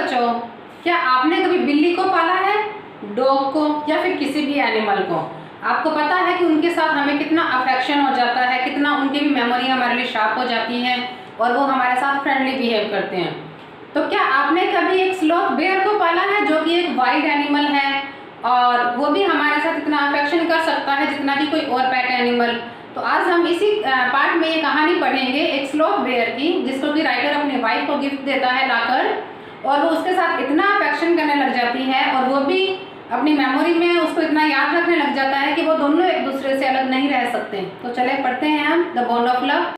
बच्चों, क्या आपने कभी बिल्ली को पाला है, डॉग को या फिर किसी भी एनिमल को? आपको पता है कि उनके साथ हमें कितना अफेक्शन हो जाता है, कितना उनकी भी मेमोरी हमारे लिए शार्प हो जाती है और वो हमारे साथ फ्रेंडली बिहेव करते हैं। तो क्या आपने कभी एक स्लॉथ बेयर को पाला है, जो कि एक वाइल्ड एनिमल है और वो भी हमारे साथ इतना अफेक्शन कर सकता है जितना कि कोई और पेट एनिमल? तो आज हम इसी पार्ट में ये कहानी पढ़ेंगे एक स्लॉथ बेयर की, जिसको कि राइटर अपनी वाइफ को गिफ्ट देता है लाकर, और वो उसके साथ इतना अफेक्शन करने लग जाती है और वो भी अपनी मेमोरी में उसको इतना याद रखने लग जाता है कि वो दोनों एक दूसरे से अलग नहीं रह सकते। तो चले पढ़ते हैं हम the bond of love.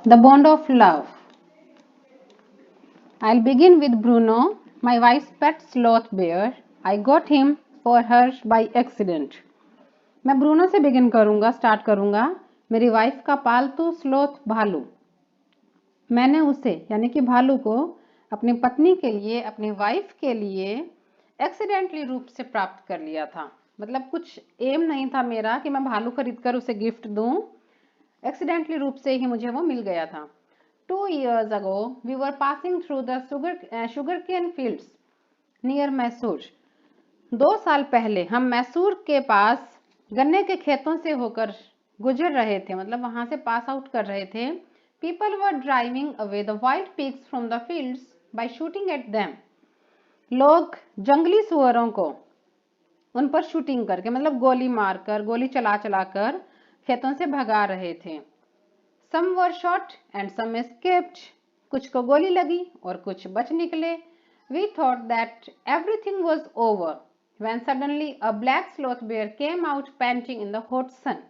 The bond of love. I'll begin with Bruno, my wife's pet sloth bear. I got him for her by accident. मैं ब्रूनो से बिगिन करूंगा, स्टार्ट करूंगा। मेरी वाइफ का पालतू स्लोथ भालू, मैंने उसे यानी कि भालू को अपनी पत्नी के लिए, अपनी वाइफ के लिए एक्सीडेंटली रूप से प्राप्त कर लिया था। मतलब कुछ एम नहीं था मेरा कि मैं भालू खरीद कर उसे गिफ्ट दूं, एक्सीडेंटली रूप से ही मुझे वो मिल गया था। 2 years ago, we were passing through the sugarcane fields near Mysore. 2 साल पहले हम मैसूर के पास गन्ने के खेतों से होकर गुजर रहे थे, मतलब वहां से पास आउट कर रहे थे। People were driving away the wild pigs from the fields by shooting at them। लोग जंगली सुअरों को उन पर शूटिंग करके, मतलब गोली मारकर, गोली चला चलाकर खेतों से भगा रहे थे। Some were shot and some escaped। कुछ को गोली लगी और कुछ बच निकले। We thought that everything was over when suddenly a black sloth bear came out panting in the hot sun।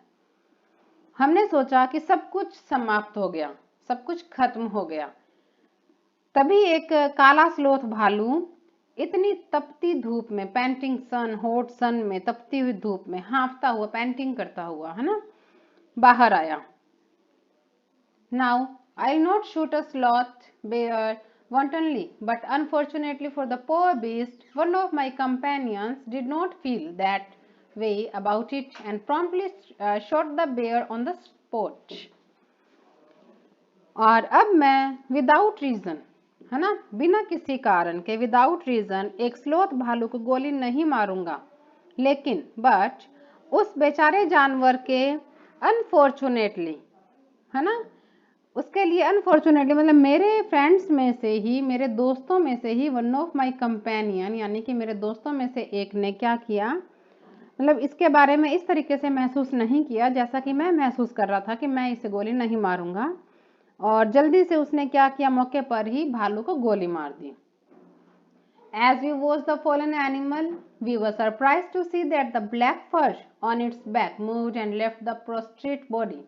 हमने सोचा कि सब कुछ समाप्त हो गया, सब कुछ खत्म हो गया। तभी एक काला स्लोथ भालू इतनी तपती धूप में, पैंटिंग सन, हॉट सन में, तपती हुई धूप में हाँफता हुआ, पैंटिंग करता हुआ, है ना, बाहर आया। Now, I'll not shoot a sloth bear wantonly, but unfortunately for the poor beast, one of my companions did not feel that way about it and promptly shot the bear on the spot। और अब मैं without reason, है ना, बिना किसी कारण के, without reason एक स्लोथ भालू को गोली नहीं मारूंगा, लेकिन बट उस बेचारे जानवर के अनफॉर्चुनेटली, है ना, उसके लिए अनफॉर्चुनेटली, मतलब मेरे फ्रेंड्स में से ही, मेरे दोस्तों में से ही, वन ऑफ माय कंपेनियन यानी कि मेरे दोस्तों में से एक ने क्या किया, मतलब इसके बारे में इस तरीके से महसूस नहीं किया जैसा कि मैं महसूस कर रहा था कि मैं इसे गोली नहीं मारूंगा, और जल्दी से उसने क्या किया, मौके पर ही भालू को गोली मार दी। As we watched the fallen animal, we were surprised to see that the black fur on its back moved and left the prostrate body।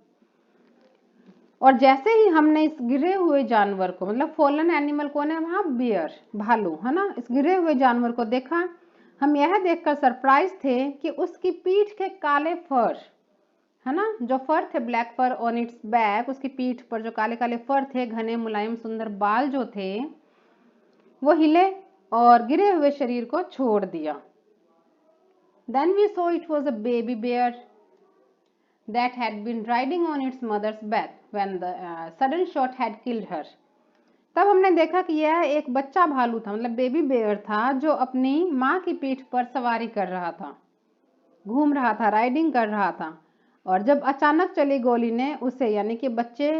और जैसे ही हमने इस गिरे हुए जानवर को, मतलब फॉलन एनिमल कौन है वहां, बियर, भालू, है ना, इस गिरे हुए जानवर को देखा, हम यह देखकर सरप्राइज थे कि उसकी पीठ के काले फर, है ना, जो फर थे, black fur on its back, उसकी पीठ पर जो काले काले फर थे, घने मुलायम सुंदर बाल जो थे, वो हिले और गिरे हुए शरीर को छोड़ दिया। Then we saw it was a baby bear that had been riding on its mother's back when the sudden shot had killed her। तब हमने देखा कि यह एक बच्चा भालू था, मतलब बेबी बेयर था, जो अपनी माँ की पीठ पर सवारी कर रहा था, घूम रहा था, राइडिंग कर रहा था, और जब अचानक चली गोली ने उसे, यानी कि बच्चे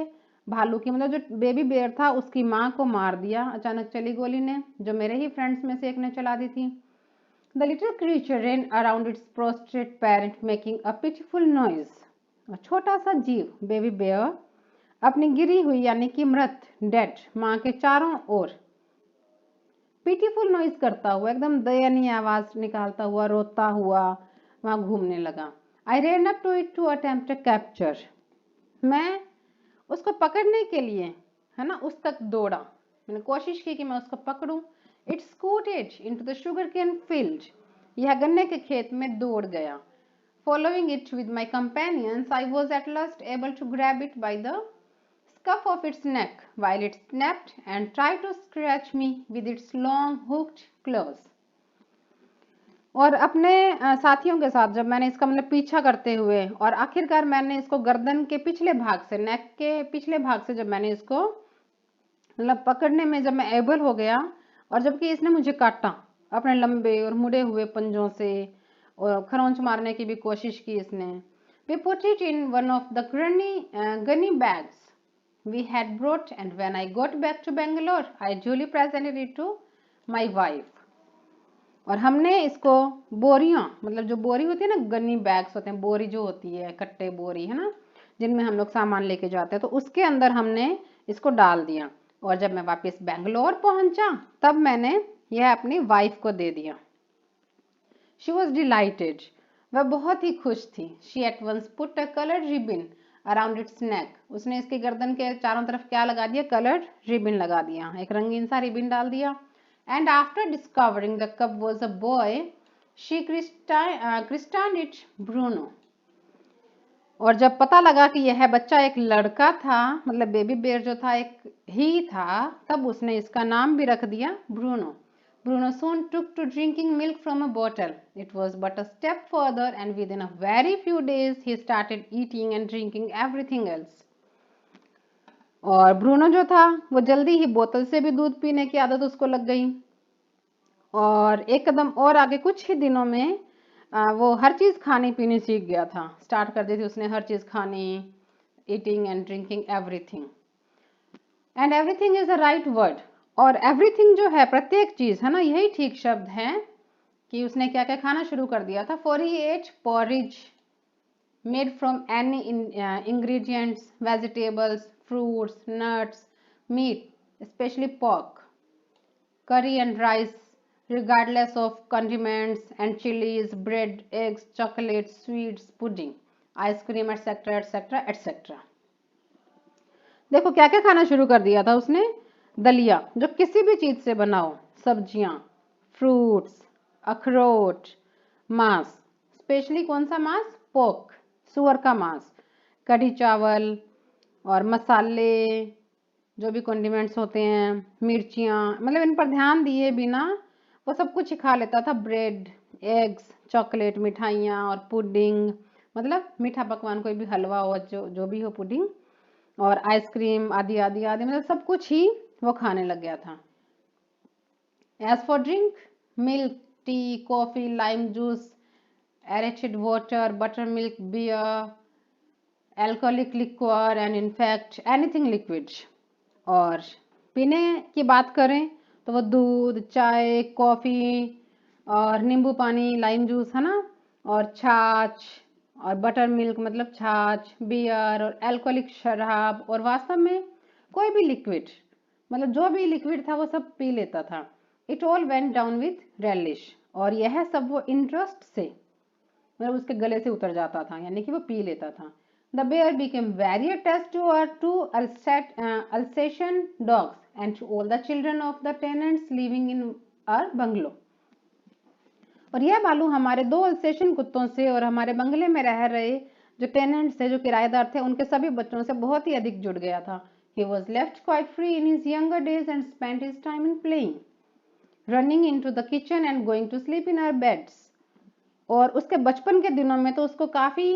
भालू की, मतलब जो बेबी बेयर था, उसकी माँ को मार दिया अचानक चली गोली ने, जो मेरे ही फ्रेंड्स में से एक ने चला दी थी। The little creature ran around its prostrate parent making a pitiful noise। छोटा सा जीव, बेबी बेयर, अपनी गिरी हुई यानी कि मृत, डेड माँ के चारों ओर पिटीफुल नॉइज करता हुआ, एकदम दयनीय आवाज निकालता हुआ, रोता हुआ वहां घूमने लगा। I ran up to it to attempt capture. मैं उसको पकड़ने के लिए, है ना, उस तक दौड़ा, मैंने कोशिश की कि मैं उसको पकड़ूं। It scooted into the sugarcane field. यह गन्ने के खेत में दौड़ गया। Following it with my companions, I was at last able to grab it by the scuff of its neck while it snapped and tried to scratch me with its long hooked claws। और अपने साथियों के साथ जब मैंने इसका मतलब पीछा करते हुए और आखिरकार मैंने इसको गर्दन के पिछले भाग से, नेक के पिछले भाग से जब मैंने इसको मतलब पकड़ने में जब मैं एबल हो गया, और जबकि इसने मुझे काटा अपने लंबे और मुड़े हुए पंजों से, और खरोंच मारने की भी कोशिश की इसने। We put it in one of the gunny bags we had brought, and when I got back to Bangalore, I duly presented it to my wife. और हमने इसको बोरियां, मतलब जो बोरी होती है ना, गन्नी बैग्स होते हैं, बोरी जो होती है, कट्टे बोरी है ना, जिनमें हम लोग सामान लेके जाते हैं, तो उसके अंदर हमने इसको डाल दिया। और जब मैं वापस बेंगलोर पहुंचा तब मैंने यह अपनी वाइफ को दे दिया। शी वॉज डिलाइटेड, वह बहुत ही खुश थी। She at once put a coloured ribbon around its neck, उसने इसके गर्दन के चारों तरफ क्या लगा दिया, कलर्ड रिबन लगा दिया, एक रंगीन सा रिबन डाल दिया। And after discovering the cub was a boy, she christened it Bruno. और जब पता लगा कि यह बच्चा एक लड़का था, मतलब बेबी बेयर जो था एक ही था, तब उसने इसका नाम भी रख दिया Bruno. Bruno soon took to drinking milk from a bottle. It was but a step further, and within a very few days he started eating and drinking everything else. और ब्रूनो जो था वो जल्दी ही बोतल से भी दूध पीने की आदत उसको लग गई, और एक कदम और आगे कुछ ही दिनों में वो हर चीज खाने पीने सीख गया था। स्टार्ट कर दी थी उसने हर चीज खानी, eating and drinking everything. And everything is the right word, और एवरीथिंग जो है, प्रत्येक चीज है ना, यही ठीक शब्द है कि उसने क्या क्या खाना शुरू कर दिया था। For he ate porridge made from any ingredients, vegetables, fruits, nuts, meat, especially pork, curry and rice, regardless of condiments and chilies, bread, eggs, chocolates, sweets, pudding, ice cream, etc., etc., etc. देखो क्या क्या खाना शुरू कर दिया था उसने। दलिया, जो किसी भी चीज से बनाओ, सब्जियां, फ्रूट्स, अखरोट, मांस, स्पेशली कौन सा मांस, पोर्क, सुअर का मांस, कढ़ी चावल और मसाले, जो भी कॉन्डिमेंट्स होते हैं, मिर्चियाँ, मतलब इन पर ध्यान दिए बिना वो सब कुछ ही खा लेता था। ब्रेड, एग्स, चॉकलेट, मिठाइयाँ और पुडिंग, मतलब मीठा पकवान, कोई भी हलवा हो, जो भी हो, पुडिंग और आइसक्रीम आदि आदि आदि, मतलब सब कुछ ही वो खाने लग गया था। As for drink, milk, tea, coffee, lime juice, aerated water, butter milk, beer, alcoholic liquor and in fact anything liquid. और पीने की बात करें तो वो दूध, चाय, कॉफ़ी और नींबू पानी, लाइम जूस है ना, और छाछ और बटर मिल्क मतलब छाछ, बियर और एल्कोहलिक शराब, और वास्तव में कोई भी लिक्विड, मतलब जो भी लिक्विड था वो सब पी लेता था। It all went down with relish, और यह सब वो इंटरेस्ट से, मतलब उसके गले से उतर जाता था, यानी कि वो पी लेता था। The bear became very attached to our two Alsatian dogs and to all the children of the tenants living in our bungalow. और यह बालू हमारे दो अल्सेशियन कुत्तों से और हमारे बंगले में रह रहे जो टेनेंट्स थे, जो किराएदार थे, उनके सभी बच्चों से बहुत ही अधिक जुड़ गया था। He was left quite free in his younger days and spent his time in playing, running into the kitchen and going to sleep in our beds. और उसके बचपन के दिनों में तो उसको काफी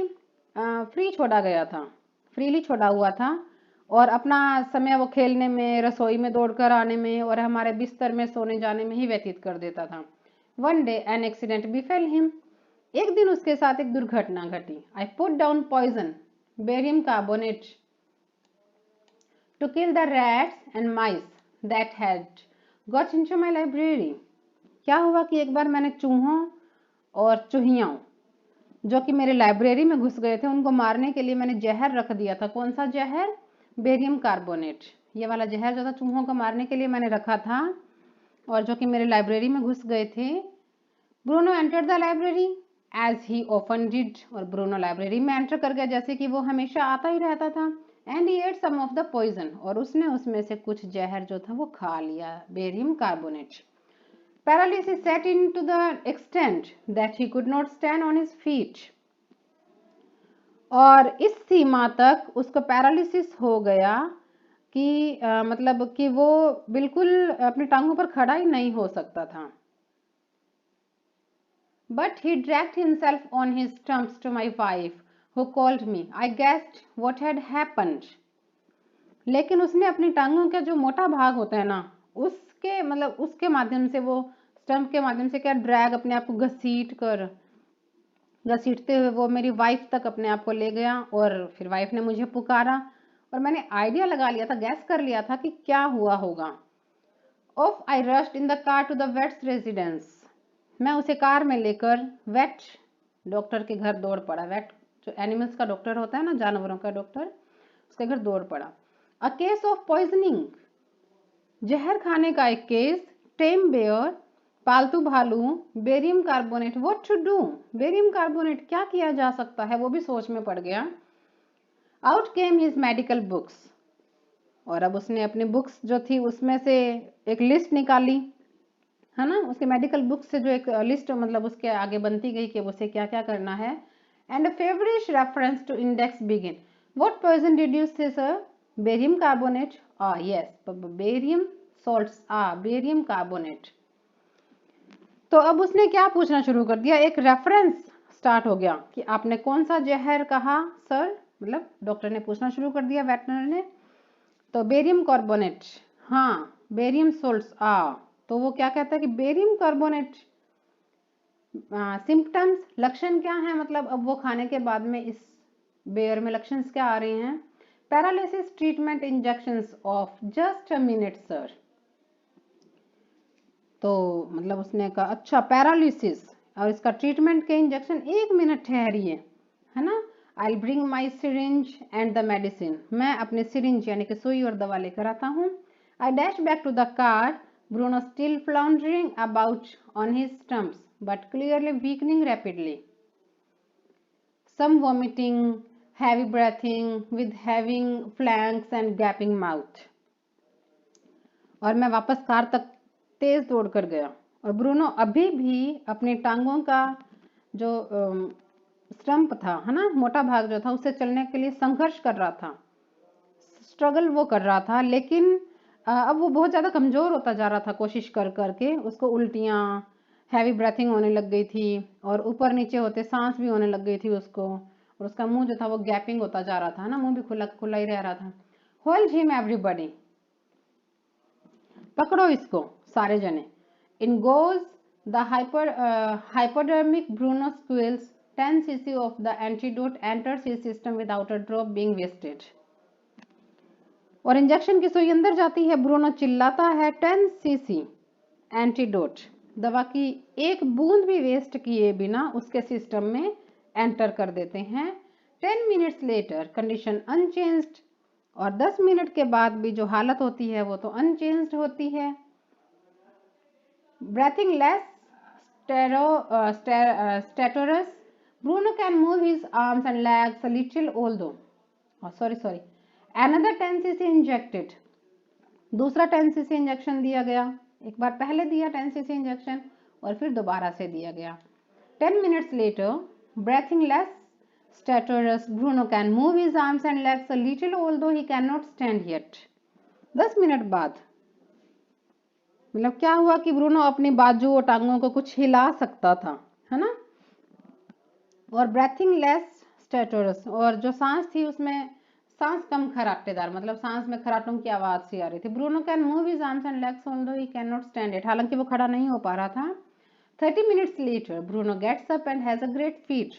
फ्री छोड़ा गया था, फ्रीली छोड़ा हुआ था, और अपना समय वो खेलने में, रसोई में दौड़कर आने में और हमारे बिस्तर में सोने जाने में ही व्यतीत कर देता था। One day an accident befell him, एक दिन उसके साथ एक दुर्घटना घटी। I put down poison, barium carbonate, to kill the rats and mice that had got into my library. क्या हुआ कि एक बार मैंने चूहों और चूहियाओं जो कि मेरे लाइब्रेरी में घुस गए थे, उनको मारने के लिए मैंने जहर रख दिया था। कौन सा जहर, बेरियम कार्बोनेट, ये वाला जहर जो था चूहों को मारने के लिए मैंने रखा था, और जो कि मेरे लाइब्रेरी में घुस गए थे। Bruno entered the library as he often did, और ब्रूनो लाइब्रेरी में एंटर कर गया जैसे कि वो हमेशा आता ही रहता था। And he ate some of the poison, और उसने उसमें से कुछ जहर जो था वो खा लिया, barium carbonate. Paralysis set in to the extent that he could not stand on his feet. और इस सीमा तक उसको पैरालिसिस हो गया कि मतलब कि वो बिल्कुल अपनी टांगों पर खड़ा ही नहीं हो सकता था। But he dragged himself on his stumps to my wife, who called me. I guessed what had happened. लेकिन उसने अपनी टांगों का जो मोटा भाग होता है ना, उसके मतलब उसके माध्यम से, वो स्टंप के माध्यम से क्या ड्रैग अपने आप को घसीटते हुए वो मेरी वाइफ तक अपने आप को ले गया। और फिर वाइफ ने मुझे पुकारा और मैंने आइडिया लगा लिया था, गैस कर लिया था कि क्या हुआ होगा। Off I rushed in the car to the vet's residence. मैं उसे कार में लेकर वेट डॉक्टर के घर दौड़ पड़ा। वेट जो एनिमल्स का डॉक्टर होता है ना, जानवरों का डॉक्टर, उसके घर दौड़ पड़ा। अ केस ऑफ पॉइजनिंग, जहर खाने का एक केस। टेम बेयर, पालतू भालू। Barium carbonate, what to do. Barium carbonate, क्या किया जा सकता है, वो भी सोच में पड़ गया। आउट केम हिज मेडिकल बुक्स, और अब उसने अपनी बुक्स जो थी उसमें से एक लिस्ट निकाली, है ना, उसके मेडिकल बुक्स से जो एक लिस्ट मतलब उसके आगे बनती गई कि उसे क्या क्या करना है। And a feverish reference to index begin, what poison did you say sir. Barium carbonate, yes, barium salts, barium carbonate. तो अब उसने क्या पूछना शुरू कर दिया, एक रेफरेंस स्टार्ट हो गया कि आपने कौन सा जहर कहा सर, मतलब डॉक्टर ने पूछना शुरू कर दिया, वेटनरी ने। तो बेरियम कार्बोनेट, हाँ, बेरियम सोल्ट्स, तो वो क्या कहता है कि बेरियम कार्बोनेट। सिम्टम्स, लक्षण क्या है, मतलब अब वो खाने के बाद में इस बेयर में लक्षण क्या आ रहे हैं। Paralysis treatment injections of just a minute sir. तो मतलब उसने कहा अच्छा पैरालिसिस, और इसका ट्रीटमेंट के इंजेक्शन 1 मिनट ठहरिए, है ना। I bring my syringe and the medicine, मैं अपने सिरिंज यानी कि सुई और दवा लेकर आता हूँ। I dash back to the car, Bruno still floundering about on his stumps but clearly weakening rapidly. Some vomiting, heavy breathing with having flanks and gaping mouth. और मैं वापस कार तक तेज दौड़ कर गया, और ब्रूनो अभी भी अपनी टांगों का जो स्टंप था, है ना, मोटा भाग जो था, उससे चलने के लिए संघर्ष कर रहा था, स्ट्रगल वो कर रहा था। लेकिन अब वो बहुत ज़्यादा कमज़ोर होता जा रहा था, कोशिश कर करके उसको उल्टियाँ, हैवी ब्रेथिंग होने लग गई थी, और ऊपर नीचे होते सांस भी होने लग गई थी उसको, और उसका मुंह जो था वो गैपिंग होता जा रहा था ना, मुंह भी खुला खुला ही रह रहा था। होल्ड हिम एवरीबॉडी, पकड़ो इसको सारे जने। इन goes the hypodermic Bruno squeals, 10 cc of the antidote enters his system without a drop being wasted. और इंजेक्शन की सुई अंदर जाती है, ब्रूनो चिल्लाता है 10 cc एंटीडोट, दवा की एक बूंद भी वेस्ट किए बिना उसके सिस्टम में एंटर कर देते हैं। 10 मिनट्स लेटर कंडीशन अनचेंज्ड, और 10 मिनट के बाद भी जो हालत होती है वो तो अनचेंज्ड होती है। Breathing less stertorous, Bruno can move his arms and legs a little although, sorry another 10 cc injected, दूसरा 10 cc इंजेक्शन दिया गया, एक बार पहले दिया 10 cc इंजेक्शन और फिर दोबारा से दिया गया। 10 minutes later, breathing less stertorous, Bruno can move his arms and legs a little although he can not stand yet. 10 minute बाद मतलब क्या हुआ कि ब्रूनो अपनी बाजू और टांगों को कुछ हिला सकता था, है ना। और ब्रेथिंग लेस स्टेटोरस, और जो सांस थी उसमें सांस कम खराटेदार, मतलब सांस में खराटों की आवाज सी आ रही थी। Bruno can move his arms and legs although he can not stand it, हालांकि वो खड़ा नहीं हो पा रहा था। 30 minutes later Bruno gets up and has a great feat,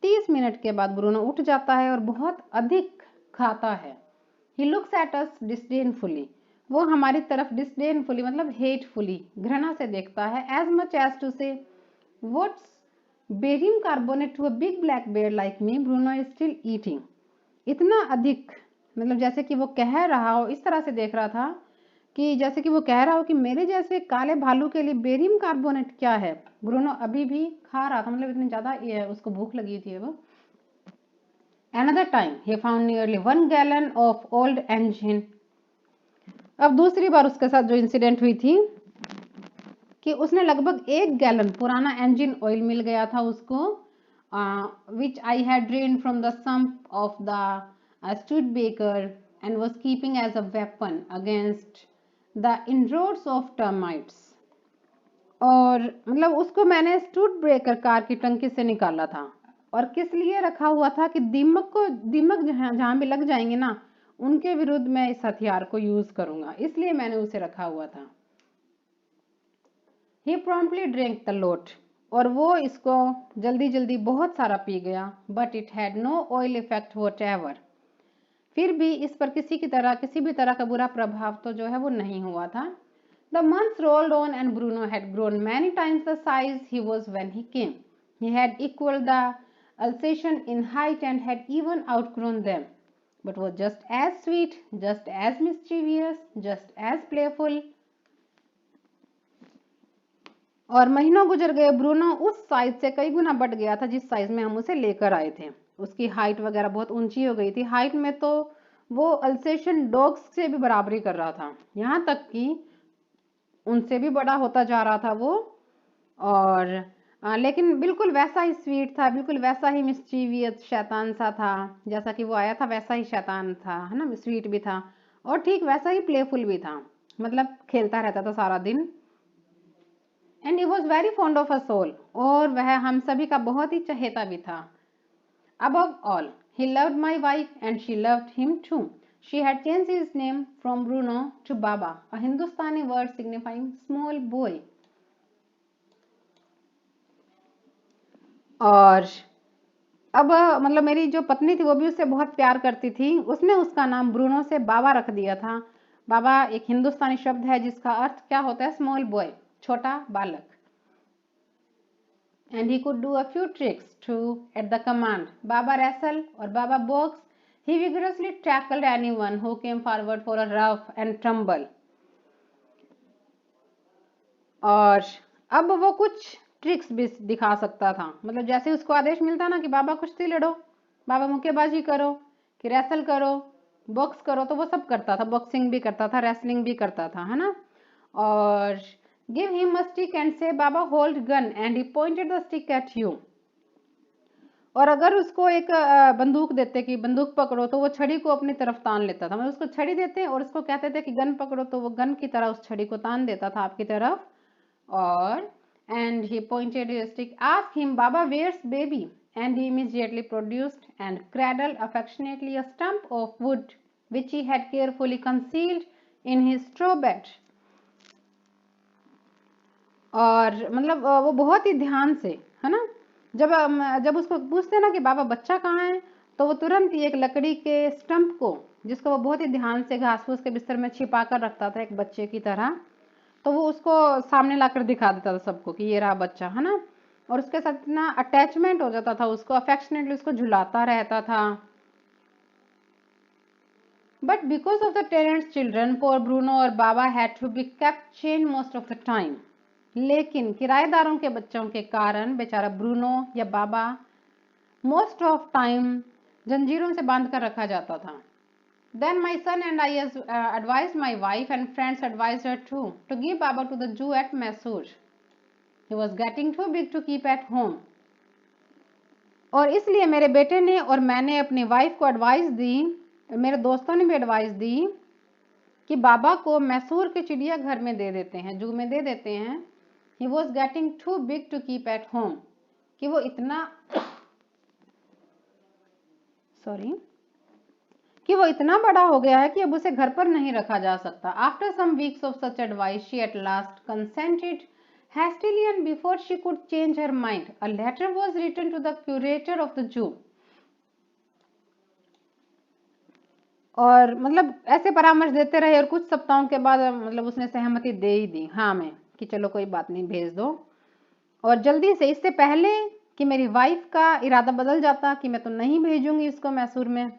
30 minute के बाद ब्रूनो उठ जाता है और बहुत अधिक खाता है। ही लुक्स एट अस डिस्डेनफुली, वो हमारी तरफ डिस्डेनफुली मतलब हेटफुली, घृणा से देखता है। As much as to say what's barium carbonate to a big black bear like me, Bruno is still eating, इतना अधिक मतलब जैसे कि वो कह रहा हो, इस तरह से देख रहा था कि जैसे कि वो कह रहा हो कि मेरे जैसे काले भालू के लिए बेरियम कार्बोनेट क्या है। ब्रूनो अभी भी खा रहा था, मतलब इतनी ज्यादा उसको भूख लगी थी वो। Another time he found nearly 1 gallon of old engine, अब दूसरी बार उसके साथ जो इंसिडेंट हुई थी कि उसने लगभग 1 गैलन पुराना इंजन ऑयल मिल गया था उसको, which I had drained from the sump of the Studebaker and was keeping as a weapon against the inroads of termites. और मतलब उसको मैंने स्टूड ब्रेकर कार की टंकी से निकाला था और किस लिए रखा हुआ था कि दीमक जहाँ भी लग जाएंगे ना उनके विरुद्ध मैं इस हथियार को यूज करूंगा, इसलिए मैंने उसे रखा हुआ था। He promptly drank the lot और वो इसको जल्दी जल्दी बहुत सारा पी गया, but it had no oil effect whatever। फिर भी इस पर किसी भी तरह का बुरा प्रभाव तो जो है वो नहीं हुआ था। The months rolled on and Bruno had grown many times the size he was when he came. He had equaled the Alsatian in height and had even outgrown them, but was just as sweet, just as mischievous, just as playful। और महीनों गुजर गए, Bruno उस size से कई गुना बढ़ गया था जिस साइज में हम उसे लेकर आए थे। उसकी हाइट वगैरह बहुत ऊंची हो गई थी, हाइट में तो वो अल्सेशियन डॉग्स से भी बराबरी कर रहा था, यहाँ तक कि उनसे भी बड़ा होता जा रहा था वो। और लेकिन बिल्कुल वैसा ही स्वीट था, बिल्कुल वैसा ही मिस्चीवियस शैतान सा था, जैसा कि वो आया था वैसा ही शैतान था, है ना, स्वीट भी था और ठीक वैसा ही प्लेफुल भी था, मतलब खेलता रहता था सारा दिन। And he was very fond of a soul और वह हम सभी का बहुत ही चहेता भी था। Above all, he loved my wife and she loved him too. She had changed his name from Bruno to Baba, a Hindustani word signifying small boy। और अब मतलब मेरी जो पत्नी थी वो भी उससे बहुत प्यार करती थी, उसने उसका नाम ब्रूनो से बाबा रख दिया था। बाबा एक हिंदुस्तानी शब्द है जिसका अर्थ क्या होता है, स्मॉल बॉय, छोटा बालक। And he could do a few tricks too at the command. Baba wrestled or Baba boxed. He vigorously tackled anyone who came forward for a rough and tumble। और अब वो कुछ ट्रिक्स भी दिखा सकता था, मतलब जैसे उसको आदेश मिलता ना कि बाबा कुश्ती लड़ो, बाबा मुक्केबाजी करो, कि रेसल करो, बॉक्स करो, तो वो सब करता था, बॉक्सिंग भी करता था, रेसलिंग भी करता था, है ना। और give him a stick and say Baba hold gun and he pointed the stick at you। और अगर उसको एक बंदूक देते कि बंदूक पकड़ो तो वो छड़ी को अपनी तरफ तान लेता था, मतलब उसको छड़ी देते और उसको कहते थे कि गन पकड़ो तो वो गन की तरह उस छड़ी को तान देता था आपकी तरफ। और and he pointed his stick, asked him Baba where's baby, and he immediately produced and cradled affectionately a stump of wood which he had carefully concealed in his straw bed। और मतलब वो बहुत ही ध्यान से, है ना, जब उसको पूछते ना कि बाबा बच्चा कहाँ है, तो वो तुरंत ही एक लकड़ी के स्टंप को, जिसको वो बहुत ही ध्यान से घास फूस के बिस्तर में छिपा कर रखता था एक बच्चे की तरह, तो वो उसको सामने लाकर दिखा देता था सबको कि ये रहा बच्चा, है ना। और उसके साथ इतना अटैचमेंट हो जाता था, उसको अफेक्शनेटली उसको झुलाता रहता था। But because of the tenants children poor Bruno और Baba had to be kept chain most of the time. लेकिन किराएदारों के बच्चों के कारण बेचारा ब्रूनो या बाबा मोस्ट ऑफ टाइम जंजीरों से बांध कर रखा जाता था। Then my son and I advised my wife and friends advised her too to give Baba to the Jew at Mysore। He was getting too big to keep at home। और इसलिए मेरे बेटे ने और मैंने अपनी वाइफ को advice दी, मेरे दोस्तों ने भी एडवाइस दी कि बाबा को मैसूर के चिड़ियाघर में दे देते हैं, जू में दे देते हैं। He was getting too big to keep at home, कि वो इतना बड़ा हो गया है कि अब उसे घर पर नहीं रखा जा सकता। After some weeks of such advice, she at last consented hastily, and before she could change her mind, a letter was written to the curator of the zoo। और मतलब ऐसे परामर्श देते रहे और कुछ सप्ताहों के बाद मतलब उसने सहमति दे ही दी, हाँ में, कि चलो कोई बात नहीं भेज दो। और जल्दी से, इससे पहले कि मेरी वाइफ का इरादा बदल जाता कि मैं तो नहीं भेजूंगी इसको मैसूर में,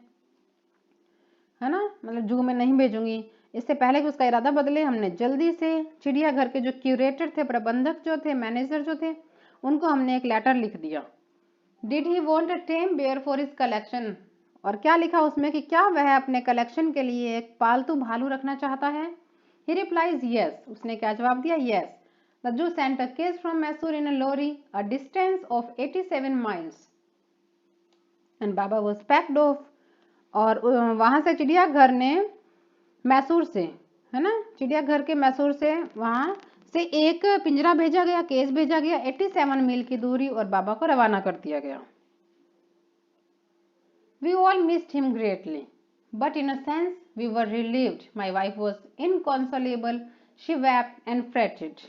है ना, मतलब जू में नहीं भेजूंगी, इससे पहले कि उसका इरादा बदले हमने जल्दी से चिड़ियाघर के जो क्यूरेटर थे, प्रबंधक जो थे, मैनेजर जो थे, उनको हमने एक लेटर लिख दिया। Did he want a tame bear for his collection. और क्या लिखा उसमें कि क्या वह अपने कलेक्शन के लिए एक पालतू भालू रखना चाहता है। He replies yes. उसने क्या जवाब दिया, yes. The zoo sent a case from Mysore in a lorry a distance of 87 miles and Baba was packed off. और वहां से चिड़ियाघर ने मैसूर से, है ना, चिड़ियाघर के मैसूर से वहां से एक पिंजरा भेजा गया, केज भेजा गया 87 मील की दूरी, और बाबा को रवाना कर दिया गया। We all missed him greatly, but in a sense we were relieved. My wife was inconsolable. She wept and fretted.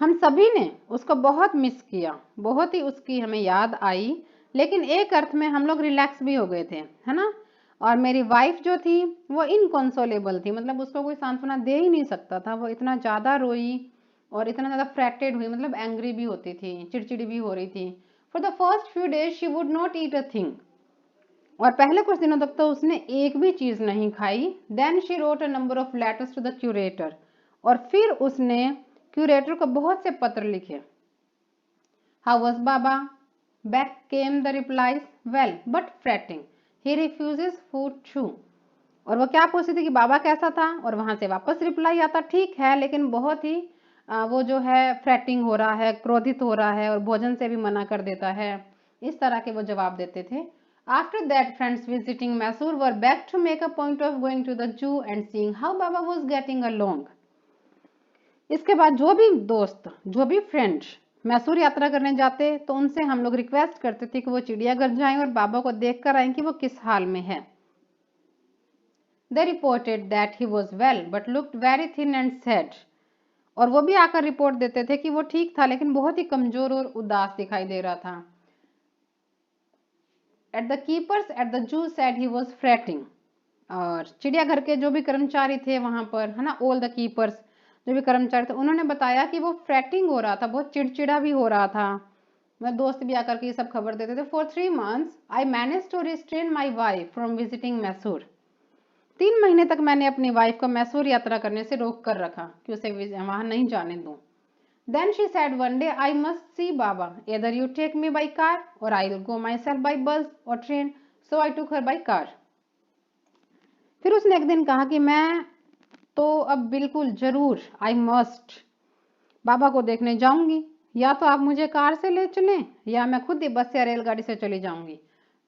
हम सभी ने उसको बहुत मिस किया, बहुत ही उसकी हमें याद आई, लेकिन एक अर्थ में हम लोग रिलैक्स भी हो गए थे, है ना। और मेरी वाइफ जो थी वो इनकॉन्सोलेबल थी, मतलब उसको कोई सांत्वना दे ही नहीं सकता था। वो इतना ज़्यादा रोई और इतना ज़्यादा फ्रैटेड हुई, मतलब एंग्री भी होती थी, चिड़चिड़ी भी हो रही थी। For the first few days she would not eat a thing, और पहले कुछ दिनों तक तो उसने एक भी चीज़ नहीं खाई। Then she wrote a number of letters to the curator, और फिर उसने क्यूरेटर को बहुत से पत्र लिखे। How was Baba? Back came the replies, well but fretting, he refuses food too. और वो क्या पूछती थी कि बाबा कैसा था, और वहां से वापस रिप्लाई आता ठीक है, लेकिन बहुत ही वो जो है फ्रेटिंग हो रहा है, क्रोधित हो रहा है, और भोजन से भी मना कर देता है। इस तरह के वो जवाब देते थे। After that friends visiting Mysore were back to make a point of going to the zoo and seeing how Baba was getting along. इसके बाद जो भी दोस्त, जो भी फ्रेंड मैसूर यात्रा करने जाते, तो उनसे हम लोग रिक्वेस्ट करते थे कि वो चिड़ियाघर जाएं और बाबा को देख कर आए कि वो किस हाल में है। They reported that he was well but looked very thin and sad. और वो भी आकर रिपोर्ट देते थे कि वो ठीक था, लेकिन बहुत ही कमजोर और उदास दिखाई दे रहा था। At the keepers at the zoo said he was fretting. और चिड़ियाघर के जो भी कर्मचारी थे वहां पर, है ना, ऑल द कीपर्स, जो भी कर्मचारी थे, उन्होंने बताया कि वो फ्रेटिंग हो रहा था, बहुत चिड़चिड़ा भी हो रहा था। मेरे दोस्त भी आकर के ये सब खबर देते थे। For 3 months I manage to restrain my wife from visiting Mysore. 3 महीने तक मैंने अपनी वाइफ को मैसूर यात्रा करने से रोक कर रखा कि उसे वहां नहीं जाने दूं। Then she said one day, I must see Baba. Either you take me by car or I'll go myself by bus or train. So I took her by car. फिर उसने एक दिन कहा कि मैं तो अब बिल्कुल जरूर आई मस्ट बाबा को देखने जाऊंगी, या तो आप मुझे कार से ले चलें या मैं खुद ही बस या रेलगाड़ी से चली जाऊंगी।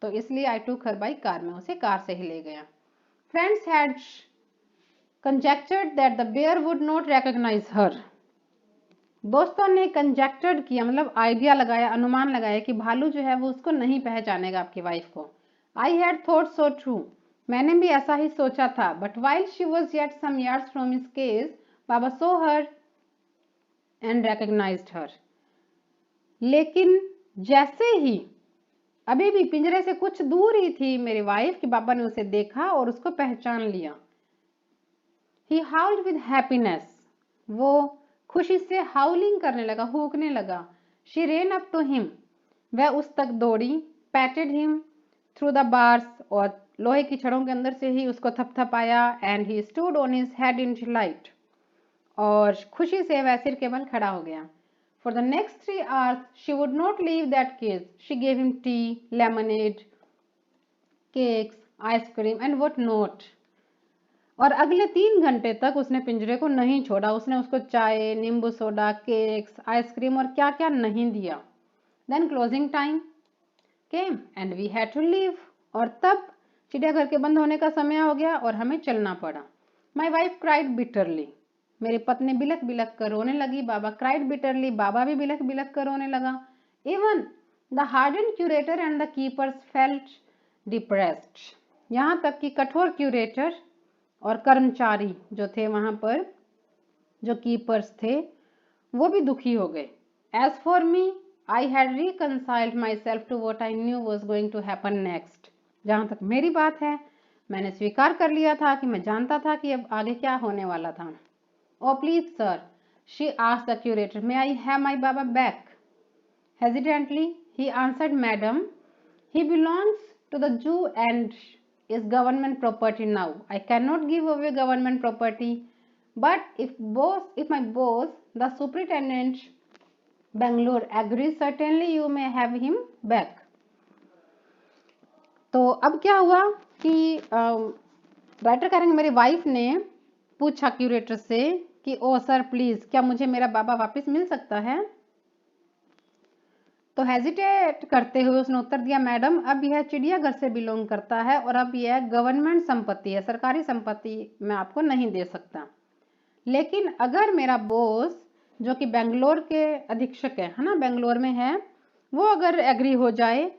तो इसलिए आई टूक हर बाई कार, में उसे कार से ही ले गया। Friends had conjectured that the bear would not recognise her. दोस्तों ने कंजेक्चर्ड किया, मतलब आइडिया लगाया, अनुमान लगाया कि भालू जो है वो उसको नहीं पहचानेगा, आपकी वाइफ को। I had thought so true, मैंने भी ऐसा ही सोचा था। But while she was yet some yards from his cage, Baba saw her and recognised her. लेकिन जैसे ही अभी भी पिंजरे से कुछ दूर ही थी मेरी वाइफ कि बाबा ने उसे देखा और उसको पहचान लिया। ही हाउल्ड विद हैप्पीनेस, वो खुशी से हाउलिंग करने लगा, हूकने लगा। She ran up to him, वह उस तक दौड़ी। Patted him through the bars, और लोहे की छड़ों के अंदर से ही उसको थपथपाया। And he stood on his head in delight, और खुशी से वह सिर के बल खड़ा हो गया। For the next 3 hours she would not leave that cage. She gave him tea, lemonade, cakes, ice cream and what not. और अगले 3 घंटे तक उसने पिंजरे को नहीं छोड़ा। उसने उसको चाय, नींबू सोडा, केक्स, आइसक्रीम और क्या क्या नहीं दिया। Then closing time came and we had to leave, और तब चिड़ियाघर के बंद होने का समय हो गया और हमें चलना पड़ा। माई वाइफ क्राइड बिटरली, मेरी पत्नी बिलख बिलख कर रोने लगी। बाबा क्राइड बिटरली, बाबा भी बिलख बिलख कर रोने लगा। Even the harden curator and the keepers felt depressed, यहाँ तक कि कठोर क्यूरेटर और कर्मचारी जो थे वहां पर, जो कीपर्स थे, वो भी दुखी हो गए। As for me I had reconciled myself to what I knew was going to happen next. जहां तक मेरी बात है, मैंने स्वीकार कर लिया था कि मैं जानता था कि अब आगे क्या होने वाला था। Oh please sir, she asked the curator, may I have my Baba back? Hesitantly he answered, madam, he belongs to the Jew and is government property now. I cannot give away government property, but if my boss, the superintendent Bangalore, agrees, certainly you may have him back. तो अब क्या हुआ कि writer करेंगे, मेरी wife ने पूछा curator से कि ओ सर प्लीज, क्या मुझे मेरा बाबा वापस मिल सकता है? तो हेजिटेट करते हुए उसने उत्तर दिया, मैडम, अब यह चिड़ियाघर से बिलोंग करता है और अब यह गवर्नमेंट संपत्ति है, सरकारी संपत्ति मैं आपको नहीं दे सकता। लेकिन अगर मेरा बॉस जो कि बेंगलोर के अधीक्षक है ना, बेंगलोर में है, वो अगर एग्री हो जाए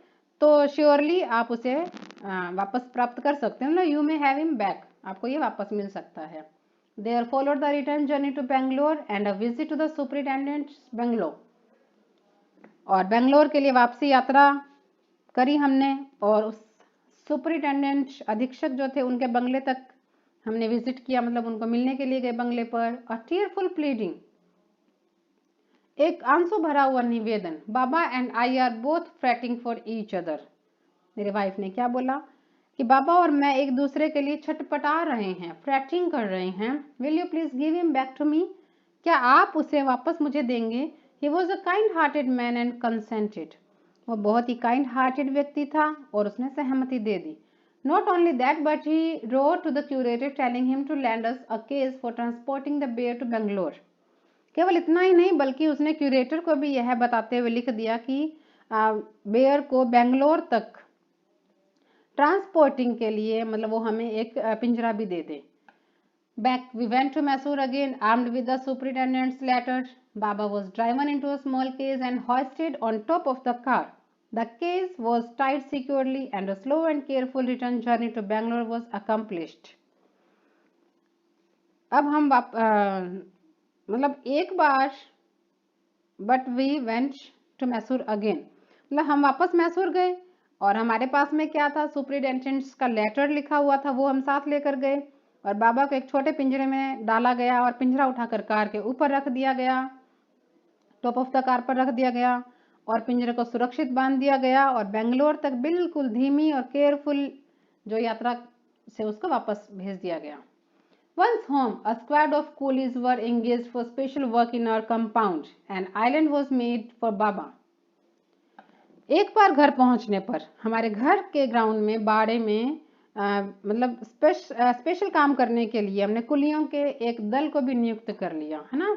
तो श्योरली आप उसे वापस प्राप्त कर सकते हो ना, you may have him back, आपको ये वापस मिल सकता है। There followed the return journey to Bangalore and a visit to the superintendent Bangalore. और बेंगलोर के लिए वापसी यात्रा करी हमने, और उस सुपरिटेंडेंट अधीक्षक जो थे उनके बंगले तक हमने विजिट किया, मतलब उनको मिलने के लिए गए बंगले पर। अ टीयरफुल प्लीडिंग, एक आंसू भरा हुआ निवेदन, Baba and I are both fretting for each other. मेरे वाइफ ने क्या बोला कि बाबा और मैं एक दूसरे के लिए छटपटा रहे हैं, फ्रेटिंग कर रहे हैं। Will you please give him back to me, क्या आप उसे वापस मुझे देंगे। He was a kind hearted man and consented, वो बहुत ही काइंड हार्टेड व्यक्ति था और उसने सहमति दे दी। Not only that but he wrote to the curator telling him to lend us a cage for transporting the bear to Bangalore. केवल इतना ही नहीं बल्कि उसने क्यूरेटर को भी यह बताते हुए लिख दिया कि बेयर को बेंगलोर तक ट्रांसपोर्टिंग के लिए, मतलब वो हमें एक पिंजरा भी दे दे। Back we went to Mysore again, armed with the superintendent's letter. Baba was driven into a small case and hoisted on top of the car. The case was tied securely and a slow and careful return journey to Bangalore was accomplished. अब हम मतलब एक बार but we went to Mysore again, मतलब हम वापस मैसूर गए और हमारे पास में क्या था, सुपरिटेंडेंट का लेटर लिखा हुआ था, वो हम साथ लेकर गए और बाबा को एक छोटे पिंजरे में डाला गया और पिंजरा उठाकर कार के ऊपर रख दिया गया, टॉप ऑफ द कार पर रख दिया गया और पिंजरे को सुरक्षित बांध दिया गया और बेंगलोर तक बिल्कुल धीमी और केयरफुल जो यात्रा से उसको वापस भेज दिया गया। Once home, a squad of coolies were engaged for special work in our compound. An island was made for Baba. एक बार घर पहुंचने पर हमारे घर के ग्राउंड में बाड़े में मतलब स्पेशल काम करने के लिए हमने कुलियों के एक दल को भी नियुक्त कर लिया है ना।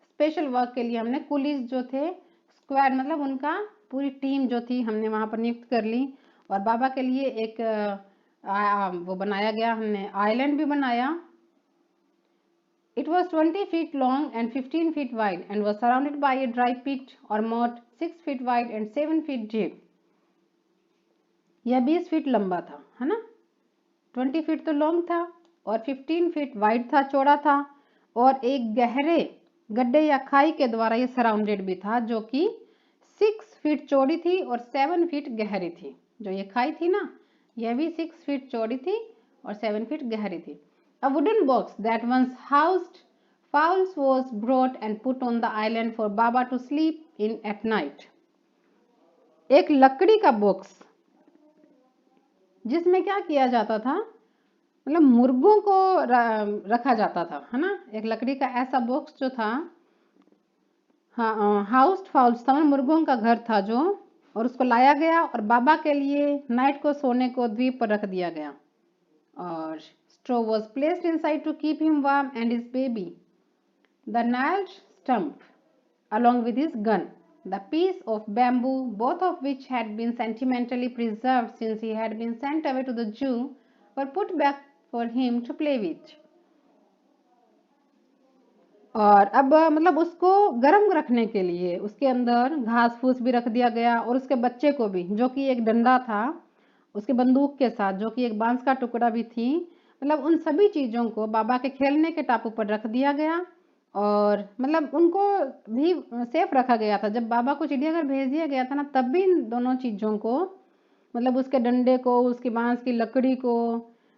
स्पेशल वर्क के लिए हमने कुलीज जो थे, स्क्वाड मतलब उनका पूरी टीम जो थी हमने वहां पर नियुक्त कर ली और बाबा के लिए एक वो बनाया गया, हमने आइलैंड भी बनाया। It was 20 feet long and 15 feet wide and was surrounded by a dry pit or moat 6 feet wide and 7 feet deep. यह 20 फीट लंबा था है ना, 20 फीट तो लॉन्ग था और 15 फीट वाइड था, चौड़ा था और एक गहरे गड्ढे या खाई के द्वारा ये सराउंडेड भी था जो कि 6 फीट चौड़ी थी और 7 फीट गहरी थी। जो ये खाई थी ना, यह भी 6 फीट चौड़ी थी और 7 फीट गहरी थी। A wooden box that once housed fowls was brought and put on the island for Baba to sleep in at night. एक लकड़ी का बॉक्स जिसमें क्या किया जाता था, मतलब मुर्गों को रखा जाता था है ना। एक लकड़ी का ऐसा बॉक्स जो था, हाँ, हाउस्ड फाउल्स था, मुर्गों का घर था जो, और उसको लाया गया और बाबा के लिए नाइट को सोने को द्वीप पर रख दिया गया और straw was placed inside to keep him warm and his baby. The nailed stump, along with his gun, the piece of bamboo, both of which had been sentimentally preserved since he had been sent away to the zoo, were put back for him to play with. और अब मतलब उसको गर्म रखने के लिए उसके अंदर घास फूस भी रख दिया गया और उसके बच्चे को भी, जो कि एक डंडा था उसके बंदूक के साथ, जो कि एक बांस का टुकड़ा भी थी, मतलब उन सभी चीज़ों को बाबा के खेलने के टापू पर रख दिया गया और मतलब उनको भी सेफ रखा गया था। जब बाबा को चिड़ियाघर भेज दिया गया था ना, तब भी इन दोनों चीज़ों को, मतलब उसके डंडे को, उसकी बांस की लकड़ी को,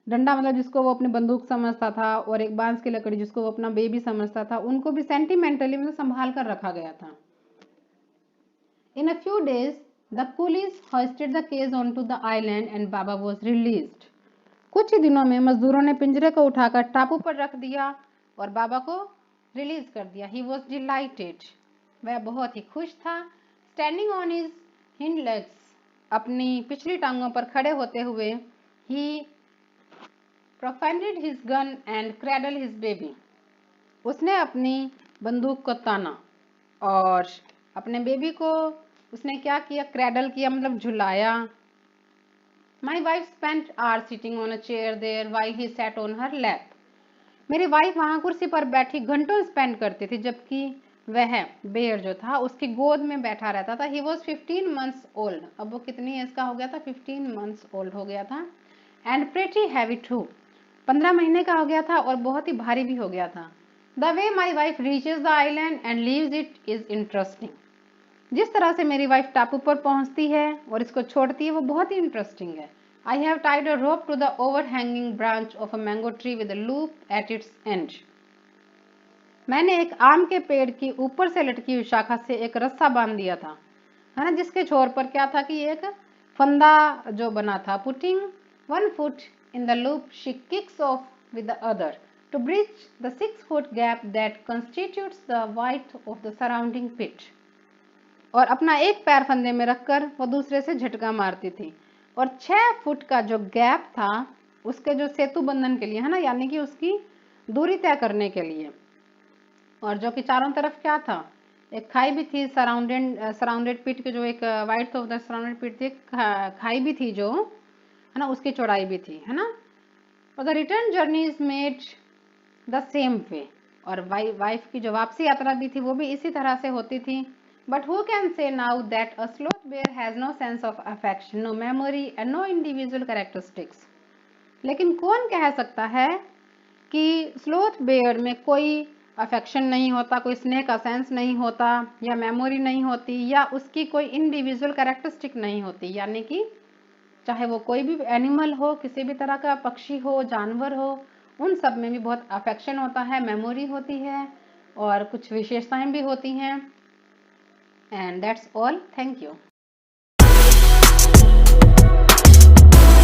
डंडा मतलब जिसको वो अपनी बंदूक समझता था और एक बांस की लकड़ी जिसको वो अपना बेबी समझता था, उनको भी सेंटिमेंटली मतलब संभाल कर रखा गया था। In a few days, the coolies hoisted the cage onto the island and Baba was released. कुछ ही दिनों में मजदूरों ने पिंजरे को उठाकर टापू पर रख दिया और बाबा को रिलीज कर दिया। He was delighted. वह बहुत ही खुश था। Standing on his hind legs, अपनी पिछली टांगों पर खड़े होते हुए, he profaned his gun and cradled his baby. उसने अपनी बंदूक को ताना और अपने बेबी को उसने क्या किया, क्रैडल किया, मतलब झुलाया। My wife spent hours sitting on a chair there while he sat on her lap. मेरी वाइफ वहाँ कुर्सी पर बैठी घंटों स्पेंड करती थी, जबकि वह बेयर जो था उसकी गोद में बैठा रहता था। He was 15 months old. अब वो कितनी एज का हो गया था? 15 मंथ्स ओल्ड हो गया था। एंड प्रेटी हैवी टू, 15 महीने का हो गया था और बहुत ही भारी भी हो गया था। The way my wife reaches the island and leaves it is interesting. जिस तरह से मेरी वाइफ टापू पर पहुंचती है और इसको छोड़ती है वो बहुत ही इंटरेस्टिंग है। I have tied a rope to the overhanging branch of a mango tree with a loop at its end. मैंने एक आम के पेड़ की ऊपर से लटकी हुई शाखा से एक रस्सा बांध दिया था, है ना, जिसके छोर पर क्या था कि एक फंदा जो बना था। Putting one foot in the loop she kicks off with the other to bridge the 6 foot gap that constitutes the wide of the surrounding pit. और अपना एक पैर फंदे में रखकर वो दूसरे से झटका मारती थी और 6 फुट का जो गैप था उसके जो सेतु बंधन के लिए, है ना, यानी कि उसकी दूरी तय करने के लिए। और जो कि चारों तरफ क्या था, एक खाई भी थी, सराउंडेड पिट के जो एक वाइड ऑफ द सराउंडेड पिट थी, खाई भी थी जो, है ना, उसकी चौड़ाई भी थी, है ना। और the return journey is made the same way. और वाइफ की जो वापसी यात्रा भी थी वो भी इसी तरह से होती थी। But who can say now that a sloth bear has no sense of affection, no memory and no individual characteristics. लेकिन कौन कह सकता है कि स्लोथ बेयर में कोई अफेक्शन नहीं होता, कोई स्नेह का सेंस नहीं होता, या मेमोरी नहीं होती, या उसकी कोई इंडिविजुअल कैरेक्टरिस्टिक नहीं होती, यानी कि चाहे वो कोई भी एनिमल हो, किसी भी तरह का पक्षी हो, जानवर हो, उन सब में भी बहुत अफेक्शन होता है, मेमोरी होती है और कुछ विशेषताएं भी होती हैं। And that's all, thank you.